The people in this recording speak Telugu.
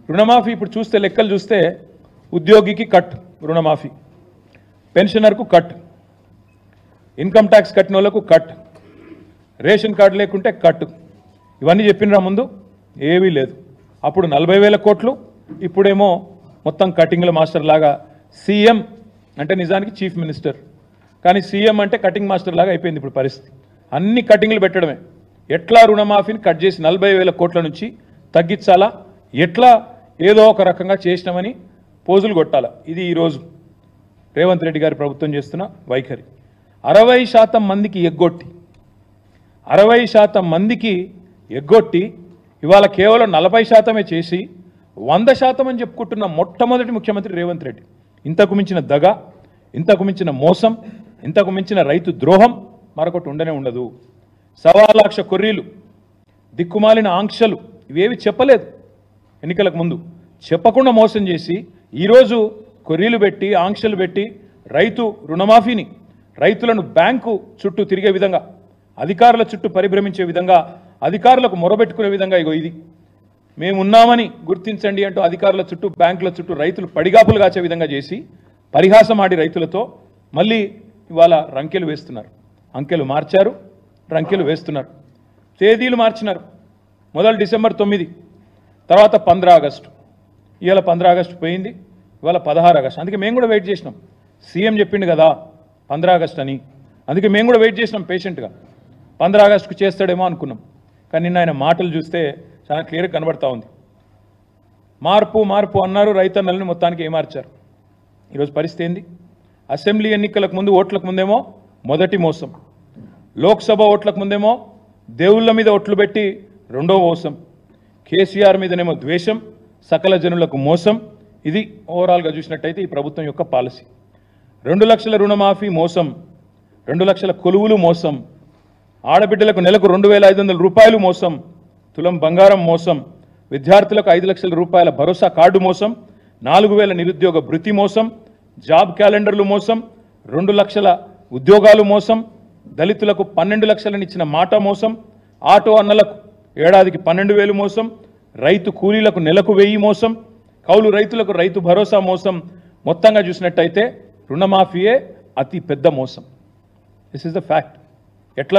రుణమాఫీ ఇప్పుడు చూస్తే లెక్కలు చూస్తే ఉద్యోగికి కట్ రుణమాఫీ, పెన్షనర్కు కట్, ఇన్కమ్ ట్యాక్స్ కట్టిన వాళ్ళకు కట్, రేషన్ కార్డు లేకుంటే కట్. ఇవన్నీ చెప్పినరా ముందు ఏవీ లేదు. అప్పుడు 40,000 కోట్లు, ఇప్పుడేమో మొత్తం కటింగ్ల మాస్టర్ లాగా. సీఎం అంటే నిజానికి చీఫ్ మినిస్టర్, కానీ సీఎం అంటే కటింగ్ మాస్టర్ లాగా అయిపోయింది ఇప్పుడు పరిస్థితి. అన్ని కటింగ్లు పెట్టడమే. ఎట్లా రుణమాఫీని కట్ చేసి 40,000 కోట్ల నుంచి తగ్గించాలా, ఎట్లా ఏదో ఒక రకంగా చేసినామని పోజులు కొట్టాలా. ఇది ఈరోజు రేవంత్ రెడ్డి గారి ప్రభుత్వం చేస్తున్న వైఖరి. 60% మందికి ఎగ్గొట్టి 60% మందికి ఎగ్గొట్టి ఇవాళ కేవలం 40% చేసి 100% అని చెప్పుకుంటున్న మొట్టమొదటి ముఖ్యమంత్రి రేవంత్ రెడ్డి. ఇంతకు మించిన దగ, ఇంతకు మించిన మోసం, ఇంతకు మించిన రైతు ద్రోహం మరొకటి ఉండనే ఉండదు. 1,00,000 కొర్రీలు, దిక్కుమాలిన ఆంక్షలు, ఇవేవి చెప్పలేదు ఎన్నికలకు ముందు. చెప్పకుండా మోసం చేసి ఈరోజు కొర్రీలు పెట్టి ఆంక్షలు పెట్టి రైతు రుణమాఫీని, రైతులను బ్యాంకు చుట్టూ తిరిగే విధంగా, అధికారుల చుట్టూ పరిభ్రమించే విధంగా, అధికారులకు మొరబెట్టుకునే విధంగా ఇగో ఇది మేమున్నామని గుర్తించండి అంటూ అధికారుల చుట్టూ, బ్యాంకుల చుట్టూ రైతులు పడిగాపులు కాచే విధంగా చేసి పరిహాసం ఆడి రైతులతో మళ్ళీ ఇవాళ రంకెలు వేస్తున్నారు. అంకెలు మార్చారు, రంకెలు వేస్తున్నారు, తేదీలు మార్చినారు. మొదలు డిసెంబర్ 9, తర్వాత 15 ఆగస్టు, ఇవాళ 15 ఆగస్టు పోయింది, ఇవాళ 16 ఆగస్టు. అందుకే మేము కూడా వెయిట్ చేసినాం. సీఎం చెప్పిండు కదా 15 ఆగస్టు అని, అందుకే మేము కూడా వెయిట్ చేసినాం పేషెంట్గా. 15 ఆగస్టుకు చేస్తాడేమో అనుకున్నాం, కానీ నిన్న ఆయన మాటలు చూస్తే చాలా క్లియర్గా కనబడతా ఉంది. మార్పు మార్పు అన్నారు, రైతన్నలని మొత్తానికి ఏమార్చారు. ఈరోజు పరిస్థితి ఏంది? అసెంబ్లీ ఎన్నికలకు ముందు ఓట్లకు ముందేమో మొదటి మోసం, లోక్సభ ఓట్లకు ముందేమో దేవుళ్ళ మీద ఓట్లు పెట్టి రెండో మోసం, కేసీఆర్ మీదనేమో ద్వేషం, సకల జనులకు మోసం. ఇది ఓవరాల్గా చూసినట్టయితే ఈ ప్రభుత్వం యొక్క పాలసీ. 2 లక్షల రుణమాఫీ మోసం, 2 లక్షల కొలువులు మోసం, ఆడబిడ్డలకు నెలకు 2,500 రూపాయలు మోసం, తులం బంగారం మోసం, విద్యార్థులకు 5 లక్షల రూపాయల భరోసా కార్డు మోసం, 4,000 నిరుద్యోగ భృతి మోసం, జాబ్ క్యాలెండర్లు మోసం, 2 లక్షల ఉద్యోగాలు మోసం, దళితులకు 12 లక్షలను ఇచ్చిన మాట మోసం, ఆటో అన్నలకు ఏడాదికి 12,000 మోసం, రైతు కూలీలకు నెలకు 1,000 మోసం, కౌలు రైతులకు రైతు భరోసా మోసం. మొత్తంగా చూసినట్టయితే రుణమాఫీయే అతి పెద్ద మోసం. This is the fact. ఎట్లా